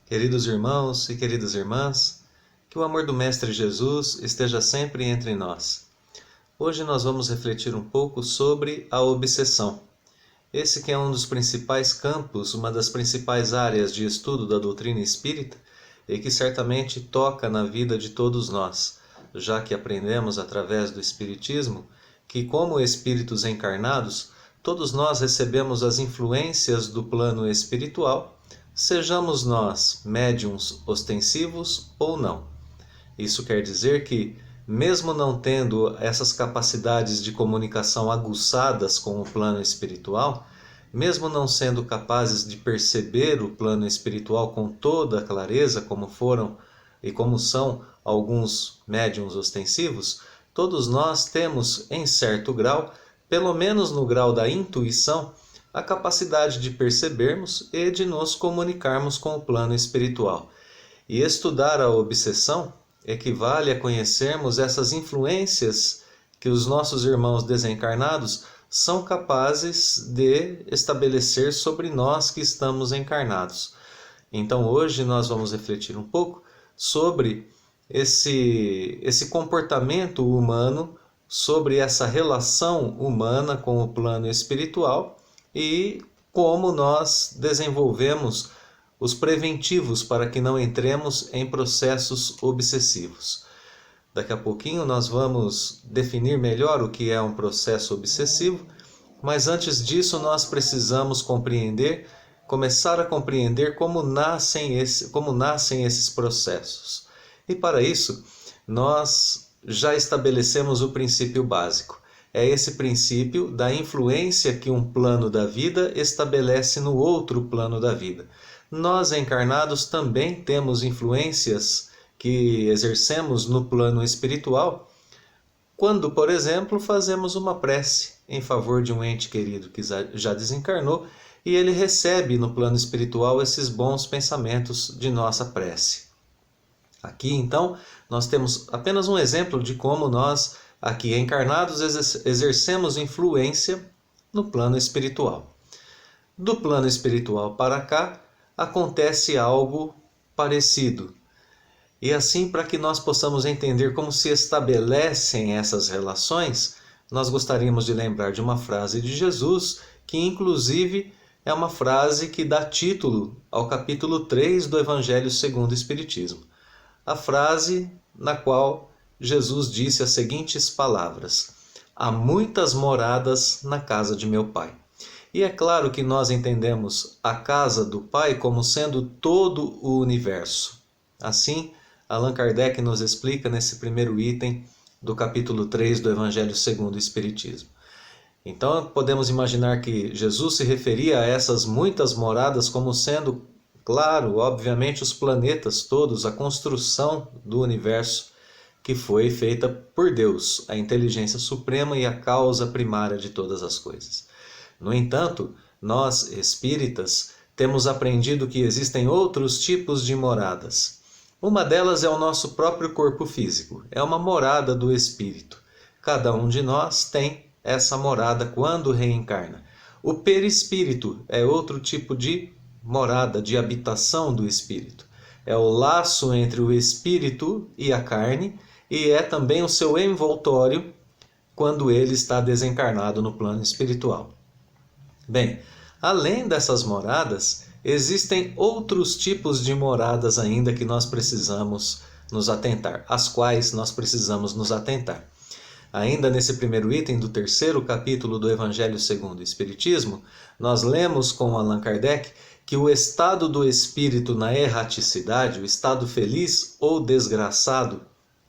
Queridos irmãos e queridas irmãs, que o amor do Mestre Jesus esteja sempre entre nós. Hoje nós vamos refletir um pouco sobre a obsessão. Esse que é um dos principais campos, uma das principais áreas de estudo da doutrina espírita e que certamente toca na vida de todos nós, já que aprendemos através do Espiritismo que, como espíritos encarnados, todos nós recebemos as influências do plano espiritual, sejamos nós médiuns ostensivos ou não. Isso quer dizer que, mesmo não tendo essas capacidades de comunicação aguçadas com o plano espiritual, mesmo não sendo capazes de perceber o plano espiritual com toda a clareza, como foram e como são alguns médiuns ostensivos, todos nós temos, em certo grau, pelo menos no grau da intuição, a capacidade de percebermos e de nos comunicarmos com o plano espiritual. E estudar a obsessão equivale a conhecermos essas influências que os nossos irmãos desencarnados são capazes de estabelecer sobre nós que estamos encarnados. Então hoje nós vamos refletir um pouco sobre esse comportamento humano, sobre essa relação humana com o plano espiritual e como nós desenvolvemos os preventivos para que não entremos em processos obsessivos. Daqui a pouquinho nós vamos definir melhor o que é um processo obsessivo, mas antes disso nós precisamos começar a compreender como nascem esses processos. E para isso, nós já estabelecemos o princípio básico. É esse princípio da influência que um plano da vida estabelece no outro plano da vida. Nós encarnados também temos influências que exercemos no plano espiritual quando, por exemplo, fazemos uma prece em favor de um ente querido que já desencarnou e ele recebe no plano espiritual esses bons pensamentos de nossa prece. Aqui, então, nós temos apenas um exemplo de como nós, aqui encarnados, exercemos influência no plano espiritual. Do plano espiritual para cá, acontece algo parecido. E assim, para que nós possamos entender como se estabelecem essas relações, nós gostaríamos de lembrar de uma frase de Jesus, que inclusive é uma frase que dá título ao capítulo 3 do Evangelho segundo o Espiritismo. A frase na qual Jesus disse as seguintes palavras: "Há muitas moradas na casa de meu Pai." E é claro que nós entendemos a casa do Pai como sendo todo o universo. Assim, Allan Kardec nos explica nesse primeiro item do capítulo 3 do Evangelho segundo o Espiritismo. Então, podemos imaginar que Jesus se referia a essas muitas moradas como sendo, claro, obviamente, os planetas todos, a construção do universo que foi feita por Deus, a inteligência suprema e a causa primária de todas as coisas. No entanto, nós, espíritas, temos aprendido que existem outros tipos de moradas. Uma delas é o nosso próprio corpo físico, é uma morada do espírito. Cada um de nós tem essa morada quando reencarna. O perispírito é outro tipo de morada, de habitação do espírito. É o laço entre o espírito e a carne e é também o seu envoltório quando ele está desencarnado no plano espiritual. Bem, além dessas moradas, existem outros tipos de moradas ainda que nós precisamos nos atentar, às quais nós precisamos nos atentar. Ainda nesse primeiro item do terceiro capítulo do Evangelho segundo o Espiritismo, nós lemos com Allan Kardec que o estado do espírito na erraticidade, o estado feliz ou desgraçado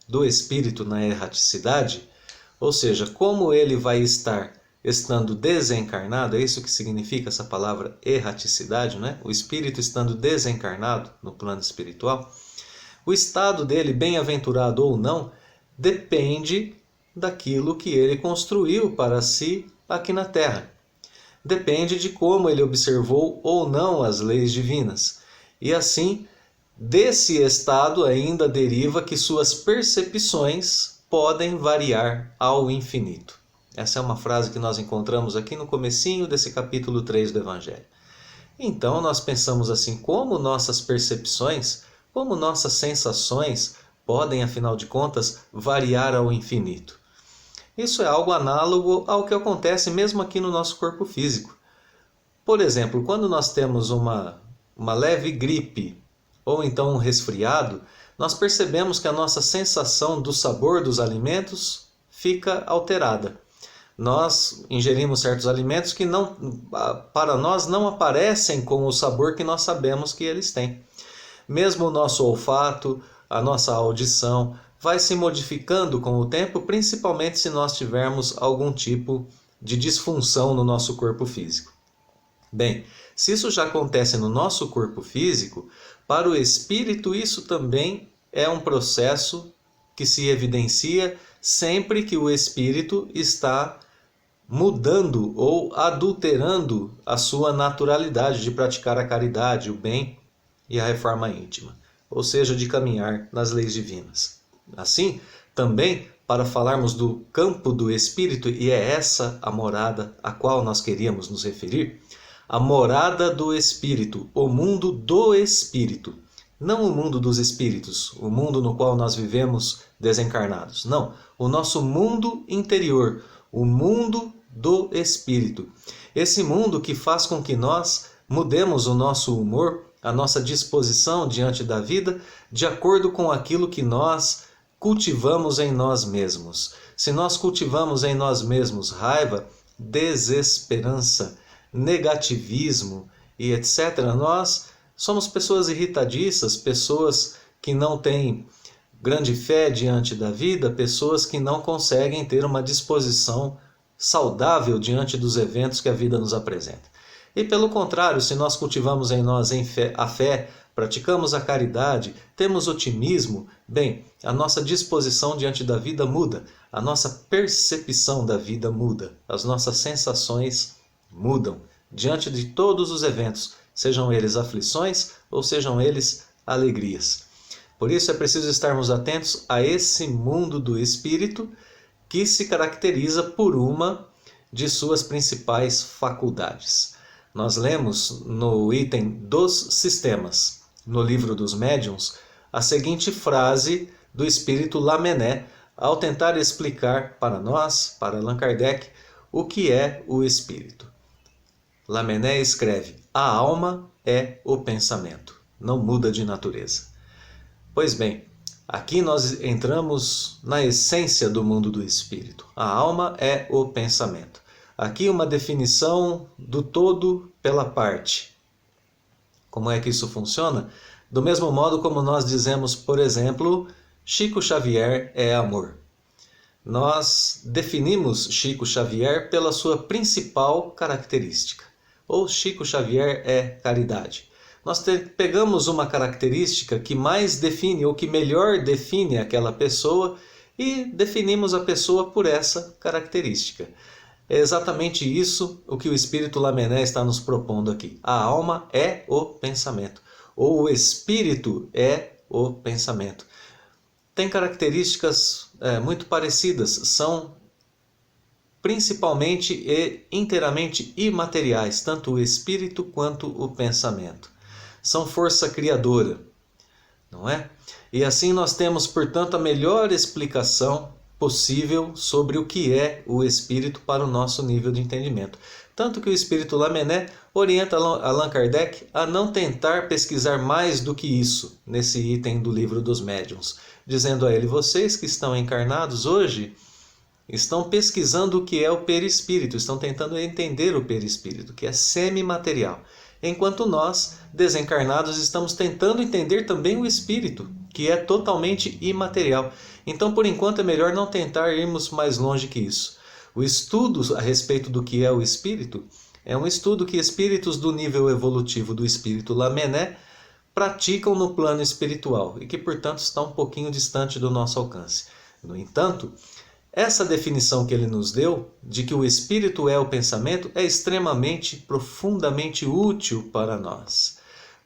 do espírito na erraticidade, ou seja, como ele vai estar estando desencarnado, é isso que significa essa palavra erraticidade, né? O espírito estando desencarnado no plano espiritual, o estado dele, bem-aventurado ou não, depende daquilo que ele construiu para si aqui na Terra. Depende de como ele observou ou não as leis divinas. E assim, desse estado ainda deriva que suas percepções podem variar ao infinito. Essa é uma frase que nós encontramos aqui no comecinho desse capítulo 3 do Evangelho. Então nós pensamos assim, como nossas percepções, como nossas sensações podem, afinal de contas, variar ao infinito? Isso é algo análogo ao que acontece mesmo aqui no nosso corpo físico. Por exemplo, quando nós temos uma leve gripe ou então um resfriado, nós percebemos que a nossa sensação do sabor dos alimentos fica alterada. Nós ingerimos certos alimentos que não, para nós não aparecem com o sabor que nós sabemos que eles têm. Mesmo o nosso olfato, a nossa audição vai se modificando com o tempo, principalmente se nós tivermos algum tipo de disfunção no nosso corpo físico. Bem, se isso já acontece no nosso corpo físico, para o espírito isso também é um processo que se evidencia sempre que o espírito está mudando ou adulterando a sua naturalidade de praticar a caridade, o bem e a reforma íntima, ou seja, de caminhar nas leis divinas. Assim, também, para falarmos do campo do espírito, e é essa a morada a qual nós queríamos nos referir, a morada do espírito, o mundo do espírito, não o mundo dos espíritos, o mundo no qual nós vivemos desencarnados. Não, o nosso mundo interior, o mundo do espírito. Esse mundo que faz com que nós mudemos o nosso humor, a nossa disposição diante da vida, de acordo com aquilo que nós cultivamos em nós mesmos. Se nós cultivamos em nós mesmos raiva, desesperança, negativismo e etc., nós somos pessoas irritadiças, pessoas que não têm grande fé diante da vida, pessoas que não conseguem ter uma disposição saudável diante dos eventos que a vida nos apresenta. E pelo contrário, se nós cultivamos em nós a fé, praticamos a caridade, temos otimismo, bem, a nossa disposição diante da vida muda, a nossa percepção da vida muda, as nossas sensações mudam diante de todos os eventos, sejam eles aflições ou sejam eles alegrias. Por isso é preciso estarmos atentos a esse mundo do espírito que se caracteriza por uma de suas principais faculdades. Nós lemos no item dos sistemas, no livro dos médiuns, a seguinte frase do espírito Lamennais ao tentar explicar para nós, para Allan Kardec, o que é o espírito. Lamennais escreve: a alma é o pensamento, não muda de natureza. Pois bem, aqui nós entramos na essência do mundo do espírito. A alma é o pensamento. Aqui uma definição do todo pela parte. Como é que isso funciona? Do mesmo modo como nós dizemos, por exemplo, Chico Xavier é amor. Nós definimos Chico Xavier pela sua principal característica. Ou Chico Xavier é caridade. Nós pegamos uma característica que mais define ou que melhor define aquela pessoa e definimos a pessoa por essa característica. É exatamente isso o que o Espírito Lamennais está nos propondo aqui. A alma é o pensamento, ou o espírito é o pensamento. Tem características muito parecidas, são principalmente e inteiramente imateriais, tanto o espírito quanto o pensamento. São força criadora, não é? E assim nós temos, portanto, a melhor explicação possível sobre o que é o espírito para o nosso nível de entendimento. Tanto que o espírito Lamennais orienta Allan Kardec a não tentar pesquisar mais do que isso nesse item do livro dos médiuns, dizendo a ele: vocês que estão encarnados hoje estão pesquisando o que é o perispírito, estão tentando entender o perispírito, que é semimaterial. Enquanto nós, desencarnados, estamos tentando entender também o espírito, que é totalmente imaterial. Então, por enquanto, é melhor não tentar irmos mais longe que isso. O estudo a respeito do que é o espírito é um estudo que espíritos do nível evolutivo do espírito Lamennais praticam no plano espiritual e que, portanto, está um pouquinho distante do nosso alcance. No entanto, essa definição que ele nos deu, de que o espírito é o pensamento, é extremamente, profundamente útil para nós.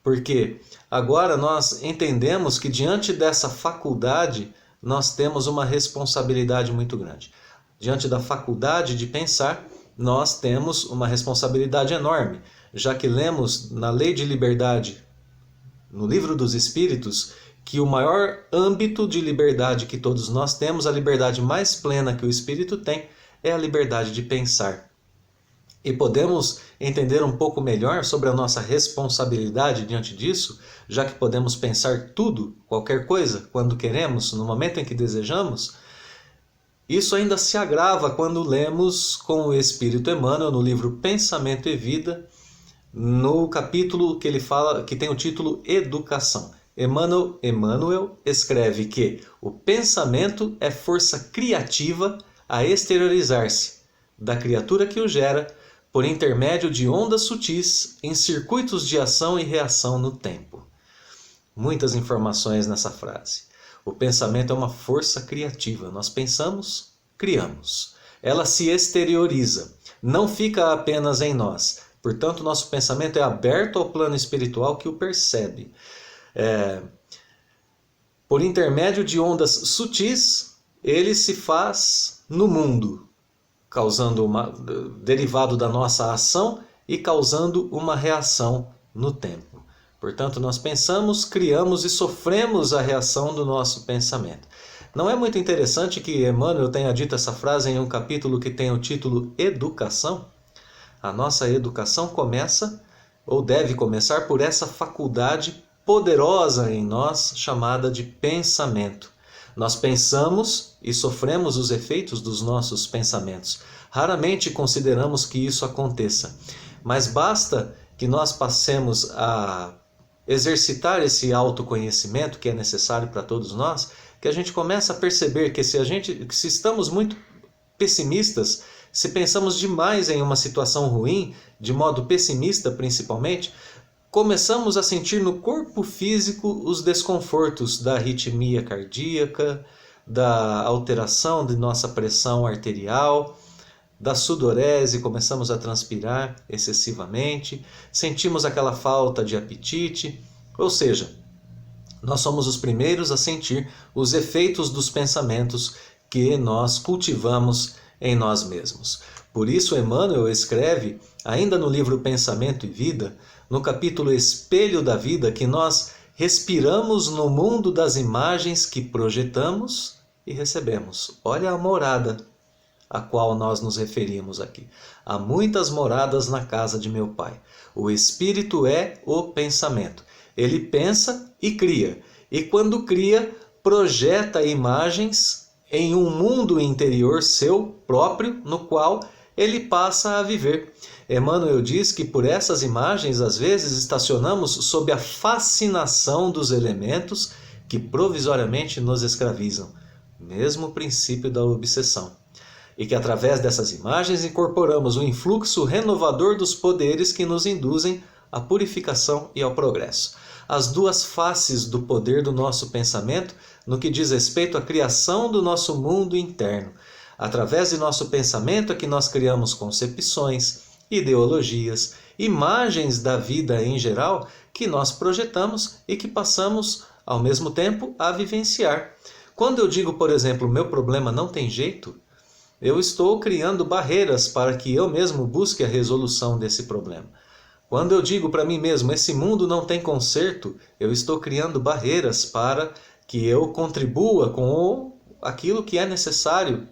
Porque agora nós entendemos que diante dessa faculdade, nós temos uma responsabilidade muito grande. Diante da faculdade de pensar, nós temos uma responsabilidade enorme, já que lemos na Lei de Liberdade, no Livro dos Espíritos, que o maior âmbito de liberdade que todos nós temos, a liberdade mais plena que o espírito tem, é a liberdade de pensar. E podemos entender um pouco melhor sobre a nossa responsabilidade diante disso, já que podemos pensar tudo, qualquer coisa, quando queremos, no momento em que desejamos. Isso ainda se agrava quando lemos com o Espírito Emmanuel no livro Pensamento e Vida, no capítulo que ele fala, que tem o título Educação. Emmanuel escreve que o pensamento é força criativa a exteriorizar-se da criatura que o gera por intermédio de ondas sutis em circuitos de ação e reação no tempo. Muitas informações nessa frase. O pensamento é uma força criativa. Nós pensamos, criamos. Ela se exterioriza, não fica apenas em nós. Portanto, nosso pensamento é aberto ao plano espiritual que o percebe. Por intermédio de ondas sutis, ele se faz no mundo, derivado da nossa ação e causando uma reação no tempo. Portanto, nós pensamos, criamos e sofremos a reação do nosso pensamento. Não é muito interessante que Emmanuel tenha dito essa frase em um capítulo que tem o título Educação? A nossa educação começa, ou deve começar, por essa faculdade poderosa em nós, chamada de pensamento. Nós pensamos e sofremos os efeitos dos nossos pensamentos. Raramente consideramos que isso aconteça, mas basta que nós passemos a exercitar esse autoconhecimento que é necessário para todos nós, que a gente começa a perceber que se estamos muito pessimistas, se pensamos demais em uma situação ruim, de modo pessimista principalmente, começamos a sentir no corpo físico os desconfortos da arritmia cardíaca, da alteração de nossa pressão arterial, da sudorese, começamos a transpirar excessivamente, sentimos aquela falta de apetite, ou seja, nós somos os primeiros a sentir os efeitos dos pensamentos que nós cultivamos em nós mesmos. Por isso, Emmanuel escreve, ainda no livro Pensamento e Vida, no capítulo Espelho da Vida, que nós respiramos no mundo das imagens que projetamos e recebemos. Olha a morada a qual nós nos referimos aqui. Há muitas moradas na casa de meu Pai. O Espírito é o pensamento. Ele pensa e cria. E quando cria, projeta imagens em um mundo interior seu próprio, no qual ele passa a viver. Emmanuel diz que por essas imagens, às vezes, estacionamos sob a fascinação dos elementos que provisoriamente nos escravizam. Mesmo princípio da obsessão. E que através dessas imagens incorporamos o influxo renovador dos poderes que nos induzem à purificação e ao progresso. As duas faces do poder do nosso pensamento no que diz respeito à criação do nosso mundo interno. Através de nosso pensamento é que nós criamos concepções, ideologias, imagens da vida em geral que nós projetamos e que passamos, ao mesmo tempo, a vivenciar. Quando eu digo, por exemplo, meu problema não tem jeito, eu estou criando barreiras para que eu mesmo busque a resolução desse problema. Quando eu digo para mim mesmo, esse mundo não tem conserto, eu estou criando barreiras para que eu contribua com aquilo que é necessário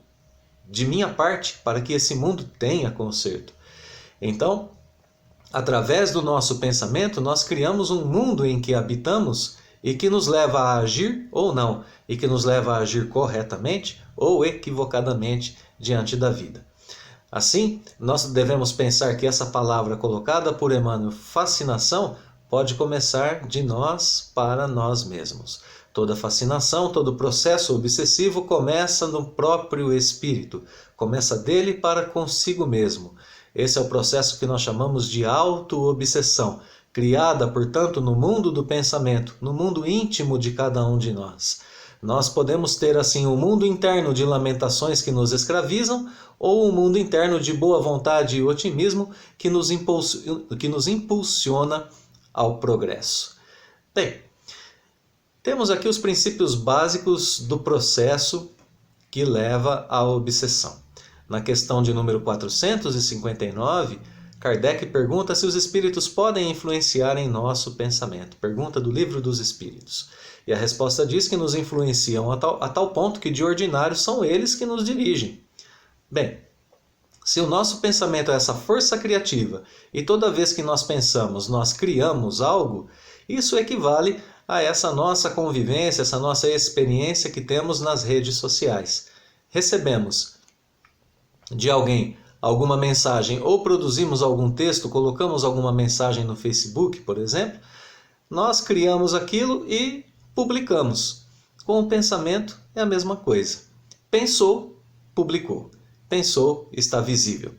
de minha parte para que esse mundo tenha conserto. Então, através do nosso pensamento, nós criamos um mundo em que habitamos e que nos leva a agir ou não, e que nos leva a agir corretamente ou equivocadamente diante da vida. Assim, nós devemos pensar que essa palavra colocada por Emmanuel, fascinação, pode começar de nós para nós mesmos. Toda fascinação, todo processo obsessivo começa no próprio espírito, começa dele para consigo mesmo. Esse é o processo que nós chamamos de auto-obsessão, criada, portanto, no mundo do pensamento, no mundo íntimo de cada um de nós. Nós podemos ter, assim, um mundo interno de lamentações que nos escravizam ou um mundo interno de boa vontade e otimismo que nos impulsiona ao progresso. Bem, temos aqui os princípios básicos do processo que leva à obsessão. Na questão de número 459, Kardec pergunta se os espíritos podem influenciar em nosso pensamento. Pergunta do Livro dos Espíritos. E a resposta diz que nos influenciam a tal ponto que de ordinário são eles que nos dirigem. Bem, se o nosso pensamento é essa força criativa e toda vez que nós pensamos, nós criamos algo, isso equivale a essa nossa convivência, essa nossa experiência que temos nas redes sociais. Recebemos de alguém alguma mensagem ou produzimos algum texto, colocamos alguma mensagem no Facebook, por exemplo, nós criamos aquilo e publicamos. Com o pensamento é a mesma coisa. Pensou, publicou. Pensou, está visível.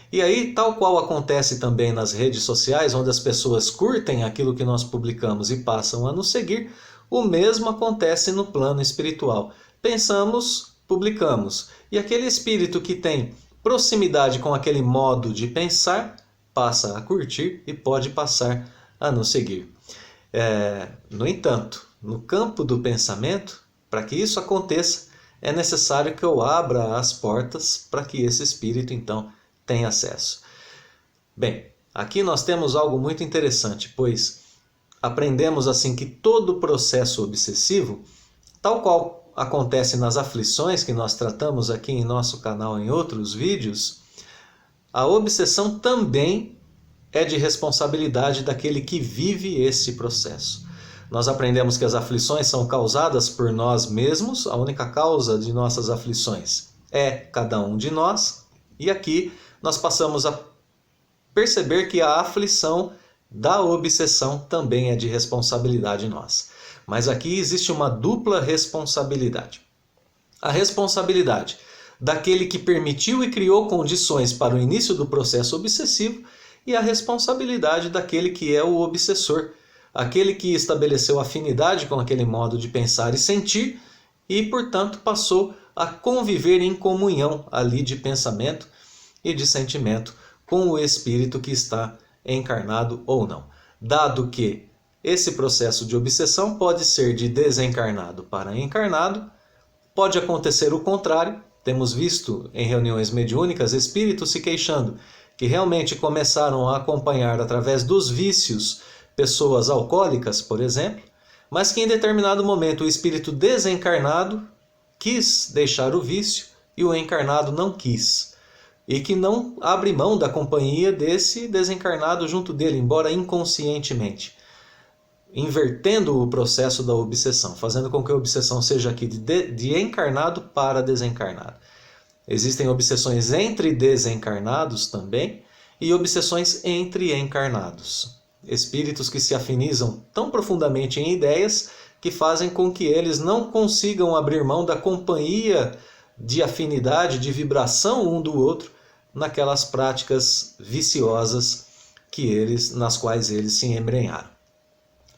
E aí, tal qual acontece também nas redes sociais, onde as pessoas curtem aquilo que nós publicamos e passam a nos seguir, o mesmo acontece no plano espiritual. Pensamos, publicamos. E aquele espírito que tem proximidade com aquele modo de pensar, passa a curtir e pode passar a nos seguir. No entanto, no campo do pensamento, para que isso aconteça, é necessário que eu abra as portas para que esse espírito, então, tenha acesso. Bem, aqui nós temos algo muito interessante, pois aprendemos assim que todo processo obsessivo, tal qual acontece nas aflições que nós tratamos aqui em nosso canal em outros vídeos, a obsessão também é de responsabilidade daquele que vive esse processo. Nós aprendemos que as aflições são causadas por nós mesmos, a única causa de nossas aflições é cada um de nós, e aqui nós passamos a perceber que a aflição da obsessão também é de responsabilidade nossa. Mas aqui existe uma dupla responsabilidade. A responsabilidade daquele que permitiu e criou condições para o início do processo obsessivo e a responsabilidade daquele que é o obsessor, aquele que estabeleceu afinidade com aquele modo de pensar e sentir e, portanto, passou a conviver em comunhão ali de pensamento e de sentimento com o espírito que está encarnado ou não. Dado que esse processo de obsessão pode ser de desencarnado para encarnado, pode acontecer o contrário. Temos visto em reuniões mediúnicas espíritos se queixando que realmente começaram a acompanhar através dos vícios pessoas alcoólicas, por exemplo, mas que em determinado momento o espírito desencarnado quis deixar o vício e o encarnado não quis. E que não abre mão da companhia desse desencarnado junto dele, embora inconscientemente, invertendo o processo da obsessão, fazendo com que a obsessão seja aqui de encarnado para desencarnado. Existem obsessões entre desencarnados também e obsessões entre encarnados. Espíritos que se afinizam tão profundamente em ideias que fazem com que eles não consigam abrir mão da companhia de afinidade, de vibração um do outro, naquelas práticas viciosas nas quais eles se embrenharam.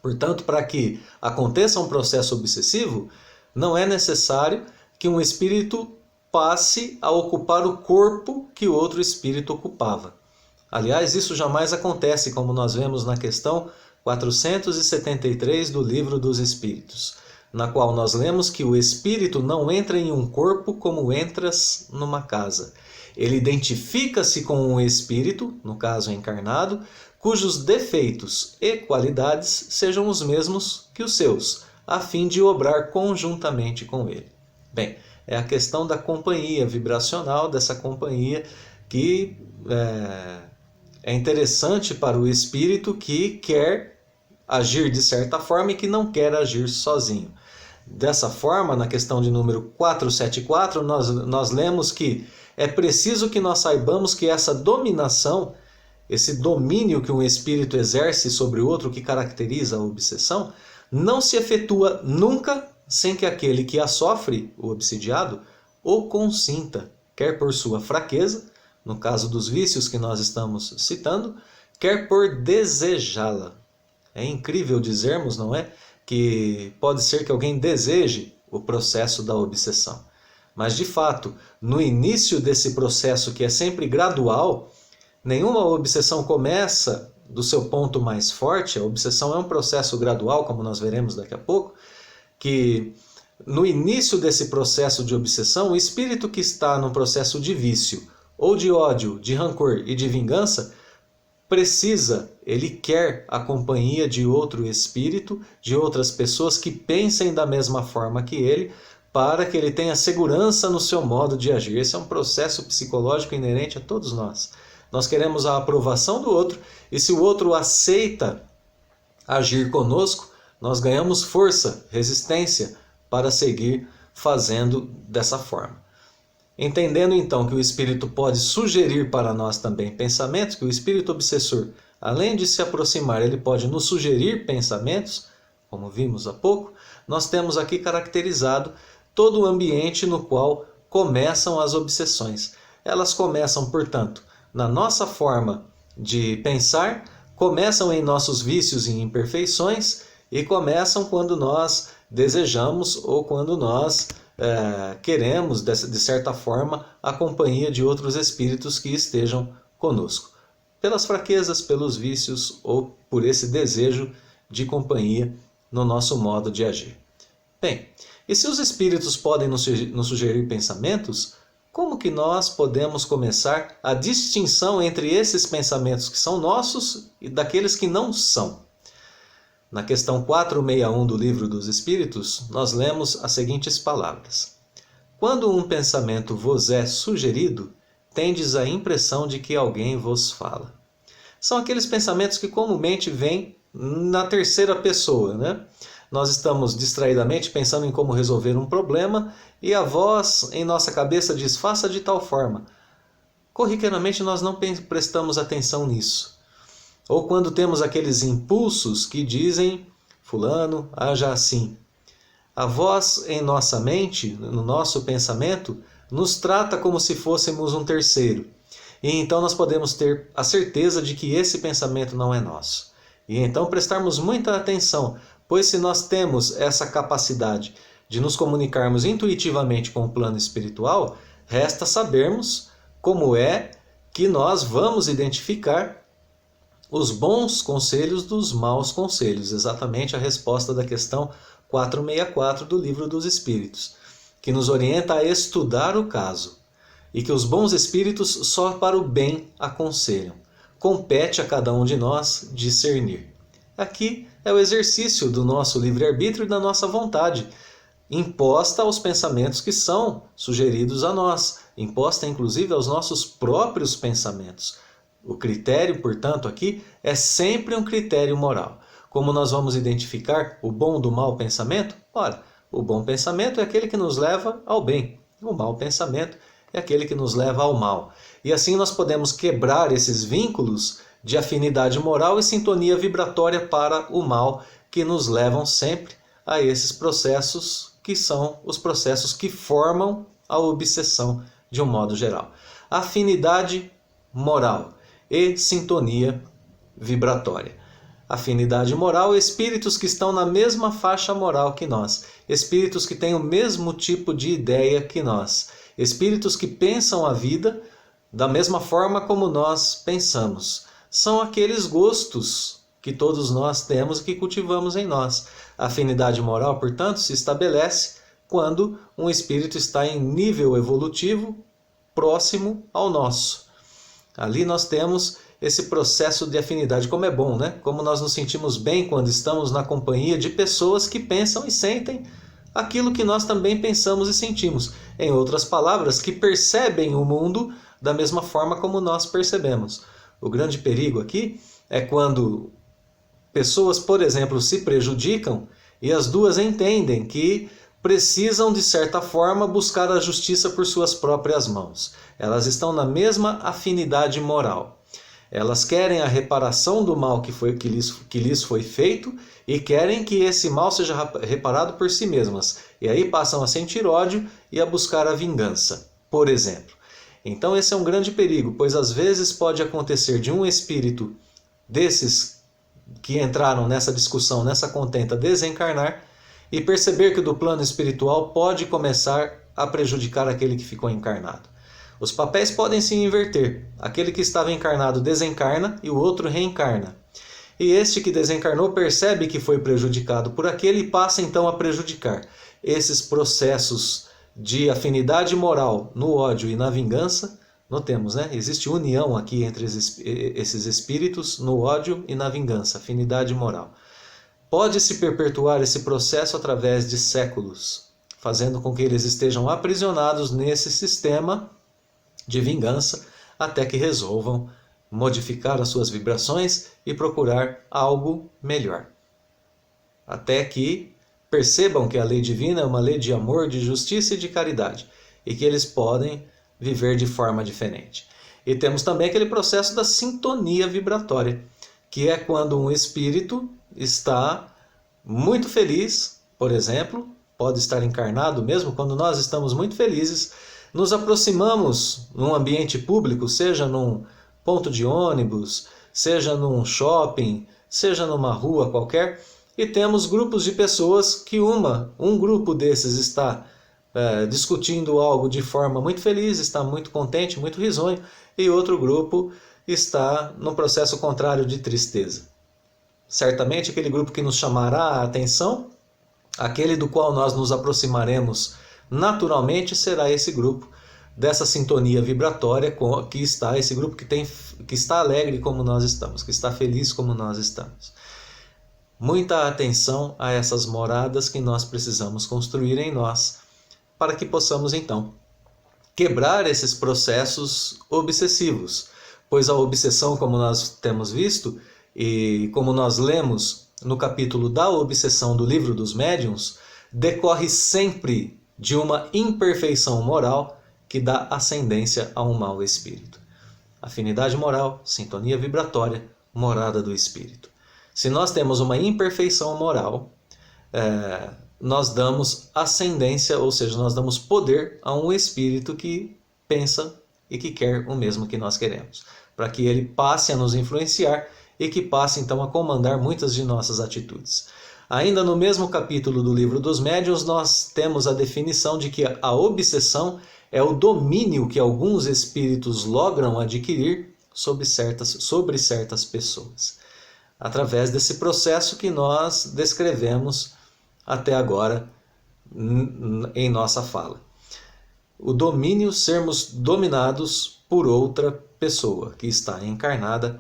Portanto, para que aconteça um processo obsessivo, não é necessário que um espírito passe a ocupar o corpo que o outro espírito ocupava. Aliás, isso jamais acontece, como nós vemos na questão 473 do Livro dos Espíritos, na qual nós lemos que o espírito não entra em um corpo como entras numa casa. Ele identifica-se com um espírito, no caso encarnado, cujos defeitos e qualidades sejam os mesmos que os seus, a fim de obrar conjuntamente com ele. Bem, é a questão da companhia vibracional, dessa companhia que é interessante para o espírito que quer agir de certa forma e que não quer agir sozinho. Dessa forma, na questão de número 474, nós lemos que é preciso que nós saibamos que essa dominação, esse domínio que um espírito exerce sobre o outro, que caracteriza a obsessão, não se efetua nunca sem que aquele que a sofre, o obsidiado, o consinta, quer por sua fraqueza, no caso dos vícios que nós estamos citando, quer por desejá-la. É incrível dizermos, não é? Que pode ser que alguém deseje o processo da obsessão. Mas, de fato, no início desse processo, que é sempre gradual, nenhuma obsessão começa do seu ponto mais forte. A obsessão é um processo gradual, como nós veremos daqui a pouco, que no início desse processo de obsessão, o espírito que está num processo de vício, ou de ódio, de rancor e de vingança, ele quer a companhia de outro espírito, de outras pessoas que pensem da mesma forma que ele, para que ele tenha segurança no seu modo de agir. Esse é um processo psicológico inerente a todos nós. Nós queremos a aprovação do outro, e se o outro aceita agir conosco, nós ganhamos força, resistência para seguir fazendo dessa forma. Entendendo então que o espírito pode sugerir para nós também pensamentos, que o espírito obsessor, além de se aproximar, ele pode nos sugerir pensamentos, como vimos há pouco, nós temos aqui caracterizado todo o ambiente no qual começam as obsessões. Elas começam, portanto, na nossa forma de pensar, começam em nossos vícios e imperfeições e começam quando nós desejamos ou quando nós queremos, de certa forma, a companhia de outros espíritos que estejam conosco. Pelas fraquezas, pelos vícios ou por esse desejo de companhia no nosso modo de agir. Bem, e se os espíritos podem nos sugerir pensamentos, como que nós podemos começar a distinção entre esses pensamentos que são nossos e daqueles que não são? Na questão 461 do Livro dos Espíritos, nós lemos as seguintes palavras: quando um pensamento vos é sugerido, tendes a impressão de que alguém vos fala. São aqueles pensamentos que comumente vêm na terceira pessoa, né? Nós estamos distraidamente pensando em como resolver um problema e a voz em nossa cabeça diz: faça de tal forma. Corriqueiramente nós não prestamos atenção nisso. Ou quando temos aqueles impulsos que dizem: fulano, haja assim. A voz em nossa mente, no nosso pensamento, nos trata como se fôssemos um terceiro. E então nós podemos ter a certeza de que esse pensamento não é nosso. E então prestarmos muita atenção, pois se nós temos essa capacidade de nos comunicarmos intuitivamente com o plano espiritual, resta sabermos como é que nós vamos identificar os bons conselhos dos maus conselhos. Exatamente a resposta da questão 464 do Livro dos Espíritos, que nos orienta a estudar o caso, e que os bons espíritos só para o bem aconselham. Compete a cada um de nós discernir. Aqui é o exercício do nosso livre-arbítrio e da nossa vontade, imposta aos pensamentos que são sugeridos a nós, imposta inclusive aos nossos próprios pensamentos. O critério, portanto, aqui é sempre um critério moral. Como nós vamos identificar o bom do mau pensamento? Ora, o bom pensamento é aquele que nos leva ao bem. O mau pensamento é aquele que nos leva ao mal. E assim nós podemos quebrar esses vínculos de afinidade moral e sintonia vibratória para o mal, que nos levam sempre a esses processos que são os processos que formam a obsessão de um modo geral. Afinidade moral e sintonia vibratória. Afinidade moral, espíritos que estão na mesma faixa moral que nós, espíritos que têm o mesmo tipo de ideia que nós, espíritos que pensam a vida da mesma forma como nós pensamos. São aqueles gostos que todos nós temos e que cultivamos em nós. A afinidade moral, portanto, se estabelece quando um espírito está em nível evolutivo próximo ao nosso. Ali nós temos esse processo de afinidade. Como é bom, né? Como nós nos sentimos bem quando estamos na companhia de pessoas que pensam e sentem aquilo que nós também pensamos e sentimos. Em outras palavras, que percebem o mundo da mesma forma como nós percebemos. O grande perigo aqui é quando pessoas, por exemplo, se prejudicam e as duas entendem que precisam, de certa forma, buscar a justiça por suas próprias mãos. Elas estão na mesma afinidade moral. Elas querem a reparação do mal que lhes foi feito e querem que esse mal seja reparado por si mesmas. E aí passam a sentir ódio e a buscar a vingança, por exemplo. Então esse é um grande perigo, pois às vezes pode acontecer de um espírito desses que entraram nessa discussão, nessa contenta, desencarnar e perceber que do plano espiritual pode começar a prejudicar aquele que ficou encarnado. Os papéis podem se inverter. Aquele que estava encarnado desencarna e o outro reencarna. E este que desencarnou percebe que foi prejudicado por aquele e passa então a prejudicar. Esses processos de afinidade moral no ódio e na vingança Notemos, né? Existe união aqui entre esses espíritos no ódio e na vingança, afinidade moral. Pode-se perpetuar esse processo através de séculos, fazendo com que eles estejam aprisionados nesse sistema de vingança até que resolvam modificar as suas vibrações e procurar algo melhor. Até que percebam que a lei divina é uma lei de amor, de justiça e de caridade, e que eles podem viver de forma diferente. E temos também aquele processo da sintonia vibratória, que é quando um espírito está muito feliz, por exemplo, pode estar encarnado mesmo quando nós estamos muito felizes, nos aproximamos num ambiente público, seja num ponto de ônibus, seja num shopping, seja numa rua qualquer, e temos grupos de pessoas que um grupo desses está discutindo algo de forma muito feliz, está muito contente, muito risonho, e outro grupo está num processo contrário de tristeza. Certamente aquele grupo que nos chamará a atenção, aquele do qual nós nos aproximaremos naturalmente, será esse grupo dessa sintonia vibratória que está, esse grupo que está alegre como nós estamos, que está feliz como nós estamos. Muita atenção a essas moradas que nós precisamos construir em nós, para que possamos então quebrar esses processos obsessivos, pois a obsessão, como nós temos visto e como nós lemos no capítulo da obsessão do Livro dos Médiuns, decorre sempre de uma imperfeição moral que dá ascendência a um mau espírito. Afinidade moral, sintonia vibratória, morada do espírito. Se nós temos uma imperfeição moral, nós damos ascendência, ou seja, nós damos poder a um espírito que pensa e que quer o mesmo que nós queremos, para que ele passe a nos influenciar e que passe então a comandar muitas de nossas atitudes. Ainda no mesmo capítulo do Livro dos Médiuns, nós temos a definição de que a obsessão é o domínio que alguns espíritos logram adquirir sobre certas pessoas, através desse processo que nós descrevemos até agora em nossa fala. O domínio, sermos dominados por outra pessoa que está encarnada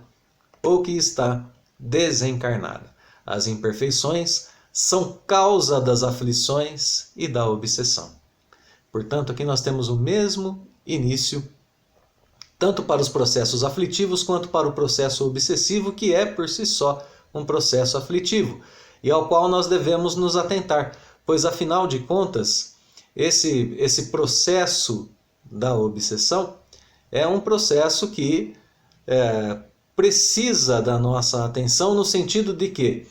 ou que está desencarnada. As imperfeições são causa das aflições e da obsessão. Portanto, aqui nós temos o mesmo início, tanto para os processos aflitivos quanto para o processo obsessivo, que é por si só um processo aflitivo, e ao qual nós devemos nos atentar, pois afinal de contas, esse processo da obsessão é um processo que precisa da nossa atenção, no sentido de que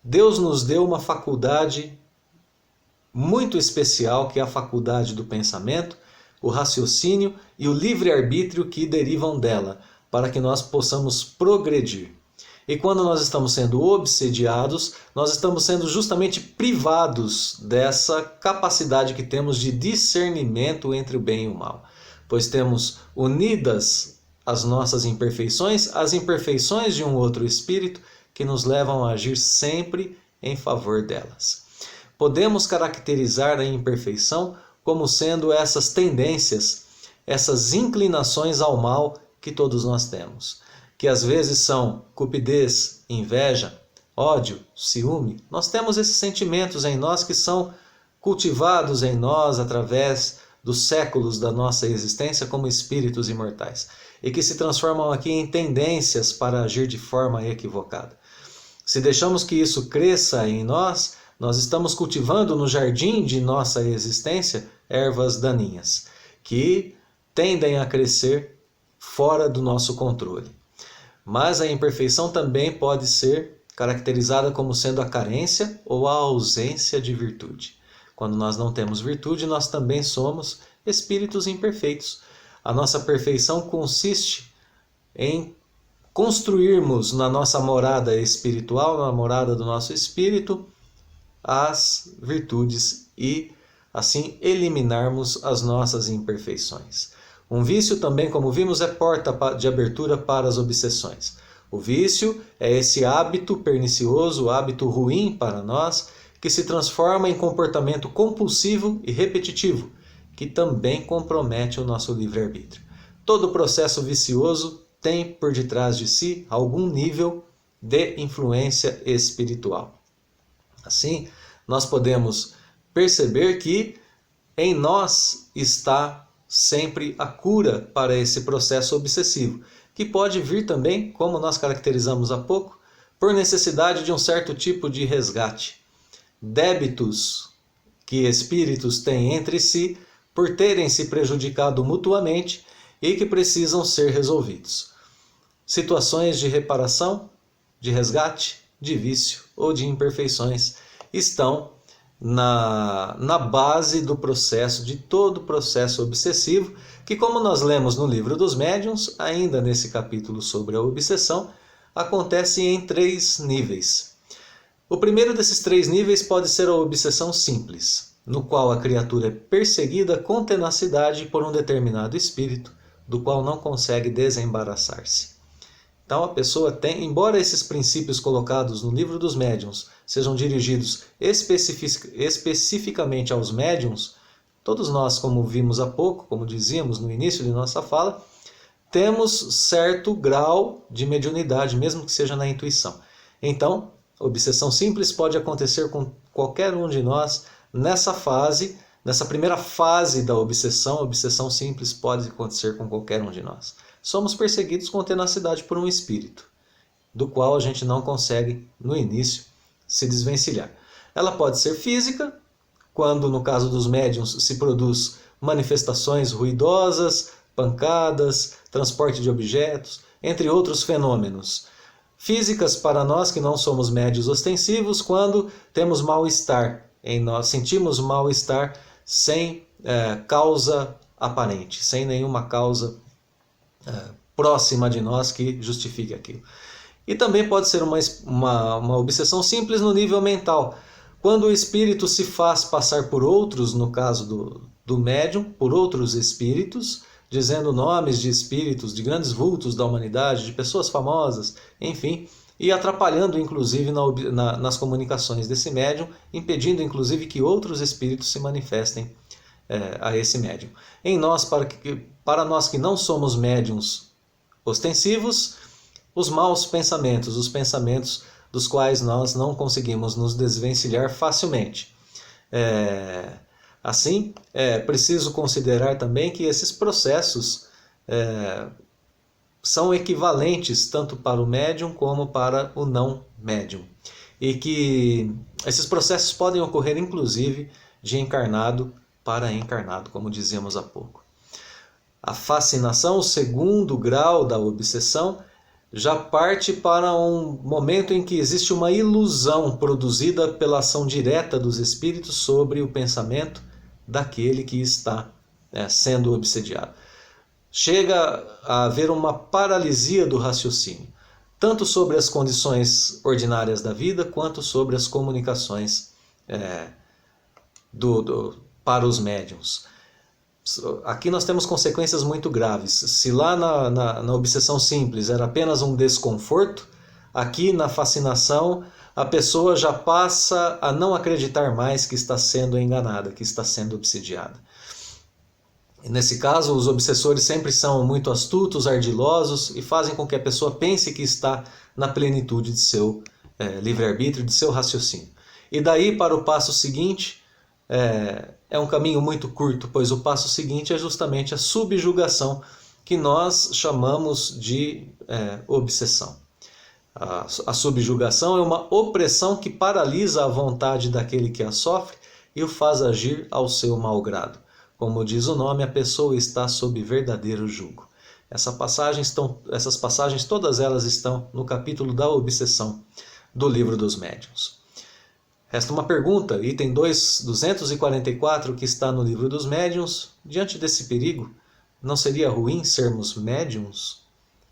Deus nos deu uma faculdade muito especial, que é a faculdade do pensamento, o raciocínio e o livre-arbítrio que derivam dela, para que nós possamos progredir. E quando nós estamos sendo obsediados, nós estamos sendo justamente privados dessa capacidade que temos de discernimento entre o bem e o mal, pois temos unidas as nossas imperfeições, as imperfeições de um outro espírito que nos levam a agir sempre em favor delas. Podemos caracterizar a imperfeição como sendo essas tendências, essas inclinações ao mal que todos nós temos, que às vezes são cupidez, inveja, ódio, ciúme. Nós temos esses sentimentos em nós que são cultivados em nós através dos séculos da nossa existência como espíritos imortais e que se transformam aqui em tendências para agir de forma equivocada. Se deixamos que isso cresça em nós, nós estamos cultivando no jardim de nossa existência ervas daninhas, que tendem a crescer fora do nosso controle. Mas a imperfeição também pode ser caracterizada como sendo a carência ou a ausência de virtude. Quando nós não temos virtude, nós também somos espíritos imperfeitos. A nossa perfeição consiste em construirmos na nossa morada espiritual, na morada do nosso espírito, as virtudes e assim eliminarmos as nossas imperfeições. Um vício também, como vimos, é porta de abertura para as obsessões. O vício é esse hábito pernicioso, hábito ruim para nós, que se transforma em comportamento compulsivo e repetitivo, que também compromete o nosso livre-arbítrio. todo processo vicioso tem por detrás de si algum nível de influência espiritual. Assim, nós podemos perceber que em nós está sempre a cura para esse processo obsessivo, que pode vir também, como nós caracterizamos há pouco, por necessidade de um certo tipo de resgate. Débitos que espíritos têm entre si por terem se prejudicado mutuamente e que precisam ser resolvidos. Situações de reparação, de resgate, de vício ou de imperfeições estão na base do processo, de todo processo obsessivo, que, como nós lemos no Livro dos Médiuns, ainda nesse capítulo sobre a obsessão, acontece em 3 níveis. O primeiro desses 3 níveis pode ser a obsessão simples, no qual a criatura é perseguida com tenacidade por um determinado espírito, do qual não consegue desembaraçar-se. Então a pessoa tem, embora esses princípios colocados no Livro dos Médiuns sejam dirigidos especificamente aos médiuns, todos nós, como vimos há pouco, como dizíamos no início de nossa fala, temos certo grau de mediunidade, mesmo que seja na intuição. Então, obsessão simples pode acontecer com qualquer um de nós nessa fase, nessa primeira fase da obsessão. A obsessão simples pode acontecer com qualquer um de nós. Somos perseguidos com tenacidade por um espírito, do qual a gente não consegue, no início, se desvencilhar. Ela pode ser física, quando no caso dos médiuns se produz manifestações ruidosas, pancadas, transporte de objetos, entre outros fenômenos. Físicas para nós que não somos médiuns ostensivos, quando temos mal-estar em nós, sentimos mal-estar sem causa aparente, sem nenhuma causa próxima de nós que justifique aquilo. E também pode ser uma obsessão simples no nível mental, quando o espírito se faz passar por outros, no caso do médium, por outros espíritos, dizendo nomes de espíritos, de grandes vultos da humanidade, de pessoas famosas, enfim, e atrapalhando inclusive nas comunicações desse médium, impedindo inclusive que outros espíritos se manifestem a esse médium. Em nós, para nós que não somos médiuns ostensivos, os maus pensamentos, os pensamentos dos quais nós não conseguimos nos desvencilhar facilmente. Assim, é preciso considerar também que esses processos são equivalentes tanto para o médium como para o não médium. E que esses processos podem ocorrer inclusive de encarnado para encarnado, como dizíamos há pouco. A fascinação, o segundo grau da obsessão, já parte para um momento em que existe uma ilusão produzida pela ação direta dos espíritos sobre o pensamento daquele que está sendo obsediado. Chega a haver uma paralisia do raciocínio, tanto sobre as condições ordinárias da vida, quanto sobre as comunicações para os médiuns. Aqui nós temos consequências muito graves. Se lá na obsessão simples era apenas um desconforto, aqui na fascinação a pessoa já passa a não acreditar mais que está sendo enganada, que está sendo obsidiada. E nesse caso, os obsessores sempre são muito astutos, ardilosos e fazem com que a pessoa pense que está na plenitude de seu livre-arbítrio, de seu raciocínio. E daí para o passo seguinte, é um caminho muito curto, pois o passo seguinte é justamente a subjugação, que nós chamamos de obsessão. A subjugação é uma opressão que paralisa a vontade daquele que a sofre e o faz agir ao seu mau grado. Como diz o nome, a pessoa está sob verdadeiro jugo. Essas passagens, todas elas estão no capítulo da obsessão do Livro dos Médiuns. Resta uma pergunta, item 244, que está no Livro dos Médiuns. Diante desse perigo, não seria ruim sermos médiuns?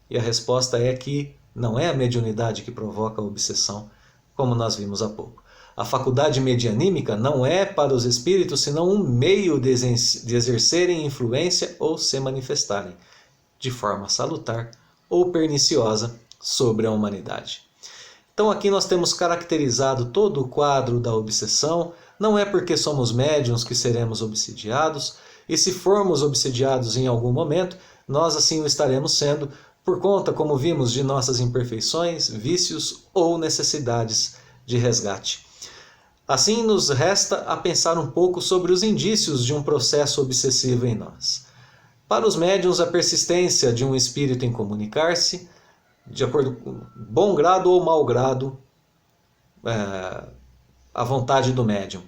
E a resposta é que não é a mediunidade que provoca a obsessão, como nós vimos há pouco. A faculdade medianímica não é para os espíritos senão um meio de exercerem influência ou se manifestarem, de forma salutar ou perniciosa, sobre a humanidade. Então aqui nós temos caracterizado todo o quadro da obsessão. Não é porque somos médiuns que seremos obsidiados, e se formos obsidiados em algum momento, nós assim o estaremos sendo por conta, como vimos, de nossas imperfeições, vícios ou necessidades de resgate. Assim, nos resta a pensar um pouco sobre os indícios de um processo obsessivo em nós. Para os médiuns, a persistência de um espírito em comunicar-se, de acordo com bom grado ou mau grado, a vontade do médium.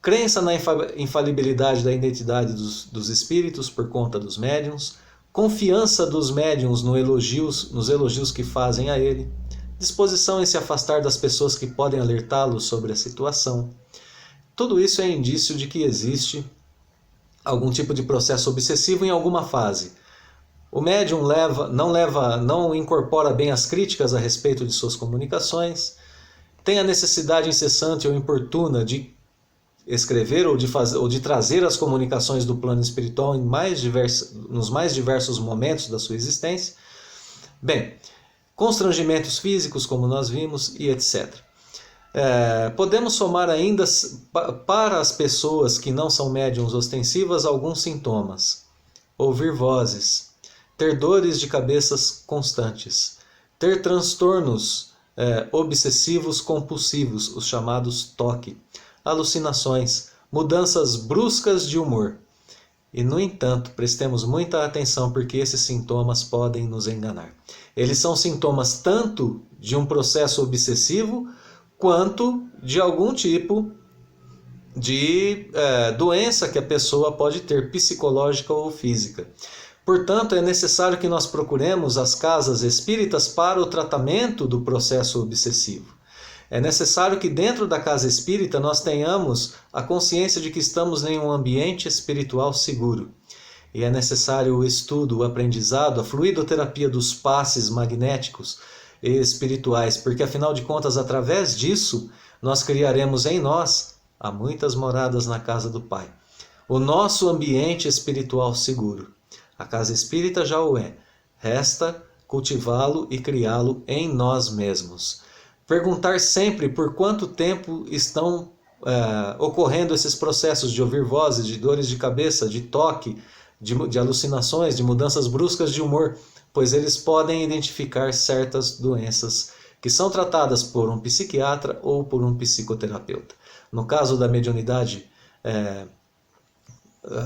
Crença na infalibilidade da identidade dos espíritos por conta dos médiuns, confiança dos médiuns nos elogios que fazem a ele, disposição em se afastar das pessoas que podem alertá-lo sobre a situação. Tudo isso é indício de que existe algum tipo de processo obsessivo em alguma fase. O médium não incorpora bem as críticas a respeito de suas comunicações, tem a necessidade incessante ou importuna de escrever ou de trazer as comunicações do plano espiritual nos mais diversos momentos da sua existência. Bem, constrangimentos físicos, como nós vimos, e etc. Podemos somar ainda, para as pessoas que não são médiums ostensivas, alguns sintomas. Ouvir vozes, ter dores de cabeças constantes, ter transtornos obsessivos compulsivos, os chamados TOC, alucinações, mudanças bruscas de humor. E, no entanto, prestemos muita atenção porque esses sintomas podem nos enganar. Eles são sintomas tanto de um processo obsessivo quanto de algum tipo de doença que a pessoa pode ter, psicológica ou física. Portanto, é necessário que nós procuremos as casas espíritas para o tratamento do processo obsessivo. É necessário que dentro da casa espírita nós tenhamos a consciência de que estamos em um ambiente espiritual seguro. E é necessário o estudo, o aprendizado, a fluidoterapia dos passes magnéticos e espirituais, porque afinal de contas, através disso, nós criaremos em nós, há muitas moradas na casa do Pai, o nosso ambiente espiritual seguro. A casa espírita já o é. Resta cultivá-lo e criá-lo em nós mesmos. Perguntar sempre por quanto tempo estão ocorrendo esses processos de ouvir vozes, de dores de cabeça, de toque, de alucinações, de mudanças bruscas de humor, pois eles podem identificar certas doenças que são tratadas por um psiquiatra ou por um psicoterapeuta. No caso da mediunidade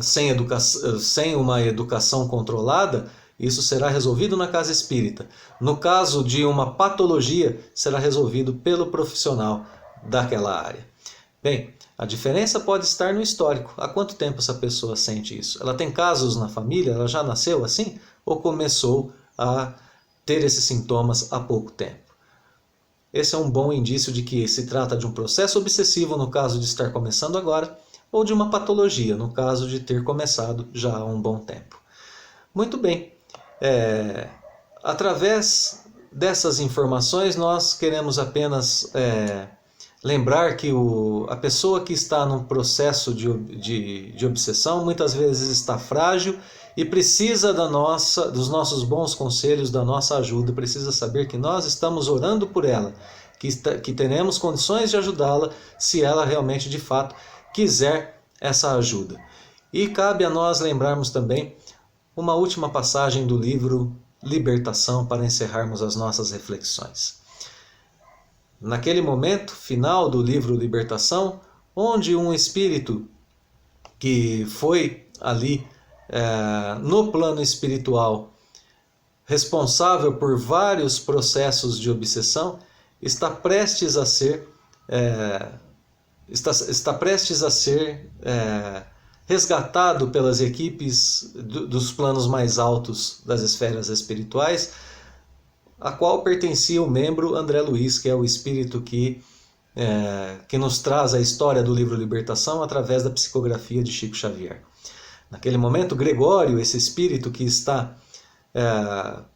sem uma educação controlada, isso será resolvido na casa espírita. No caso de uma patologia, será resolvido pelo profissional daquela área. Bem, a diferença pode estar no histórico. Há quanto tempo essa pessoa sente isso? Ela tem casos na família? Ela já nasceu assim? Ou começou a ter esses sintomas há pouco tempo? Esse é um bom indício de que se trata de um processo obsessivo no caso de estar começando agora, ou de uma patologia no caso de ter começado já há um bom tempo. Muito bem. Através dessas informações, nós queremos apenas lembrar que a pessoa que está num processo de obsessão muitas vezes está frágil e precisa dos nossos bons conselhos, da nossa ajuda, precisa saber que nós estamos orando por ela, que teremos condições de ajudá-la se ela realmente, de fato, quiser essa ajuda. E cabe a nós lembrarmos também uma última passagem do livro Libertação para encerrarmos as nossas reflexões. Naquele momento final do livro Libertação, onde um espírito que foi ali no plano espiritual responsável por vários processos de obsessão, está prestes a ser resgatado pelas equipes dos planos mais altos das esferas espirituais, a qual pertencia o membro André Luiz, que é o espírito que nos traz a história do livro Libertação através da psicografia de Chico Xavier. Naquele momento, Gregório, esse espírito que está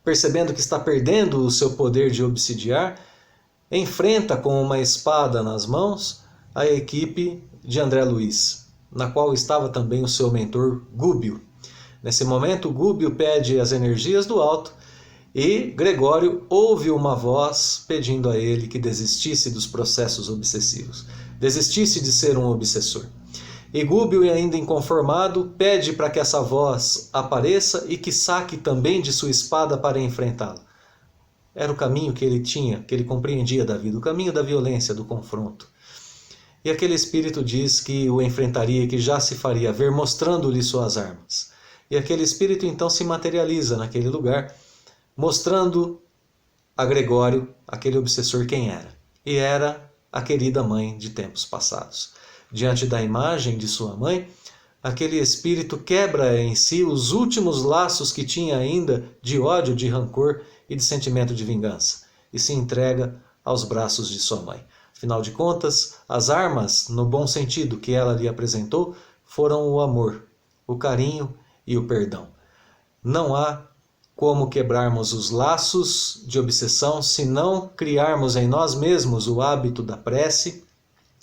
percebendo que está perdendo o seu poder de obsidiar, enfrenta com uma espada nas mãos a equipe de André Luiz, na qual estava também o seu mentor Gúbio. Nesse momento, Gúbio pede as energias do alto e Gregório ouve uma voz pedindo a ele que desistisse dos processos obsessivos, desistisse de ser um obsessor. E Gúbio, ainda inconformado, pede para que essa voz apareça e que saque também de sua espada para enfrentá-la. Era o caminho que ele tinha, que ele compreendia da vida, o caminho da violência, do confronto. E aquele espírito diz que o enfrentaria e que já se faria ver, mostrando-lhe suas armas. E aquele espírito então se materializa naquele lugar, mostrando a Gregório, aquele obsessor, quem era. E era a querida mãe de tempos passados. Diante da imagem de sua mãe, aquele espírito quebra em si os últimos laços que tinha ainda de ódio, de rancor e de sentimento de vingança, e se entrega aos braços de sua mãe. Afinal de contas, as armas, no bom sentido que ela lhe apresentou, foram o amor, o carinho e o perdão. Não há como quebrarmos os laços de obsessão se não criarmos em nós mesmos o hábito da prece,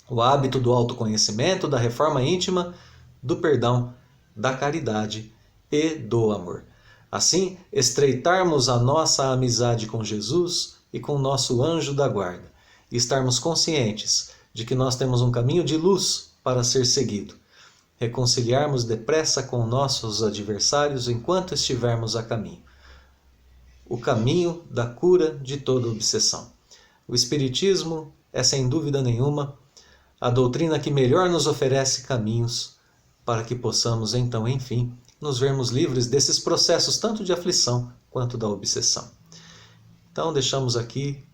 o hábito do autoconhecimento, da reforma íntima, do perdão, da caridade e do amor. Assim, estreitarmos a nossa amizade com Jesus e com o nosso anjo da guarda, e estarmos conscientes de que nós temos um caminho de luz para ser seguido. Reconciliarmos depressa com nossos adversários enquanto estivermos a caminho. O caminho da cura de toda obsessão. O Espiritismo é, sem dúvida nenhuma, a doutrina que melhor nos oferece caminhos para que possamos, então, enfim, nos vermos livres desses processos tanto de aflição quanto da obsessão. Então, deixamos aqui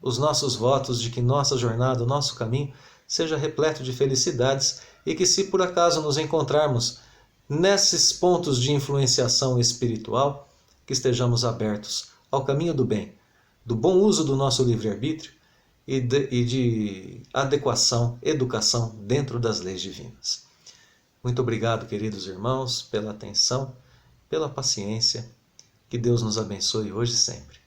os nossos votos de que nossa jornada, o nosso caminho, seja repleto de felicidades e que, se por acaso nos encontrarmos nesses pontos de influenciação espiritual, que estejamos abertos ao caminho do bem, do bom uso do nosso livre-arbítrio e de adequação, educação dentro das leis divinas. Muito obrigado, queridos irmãos, pela atenção, pela paciência. Que Deus nos abençoe hoje e sempre.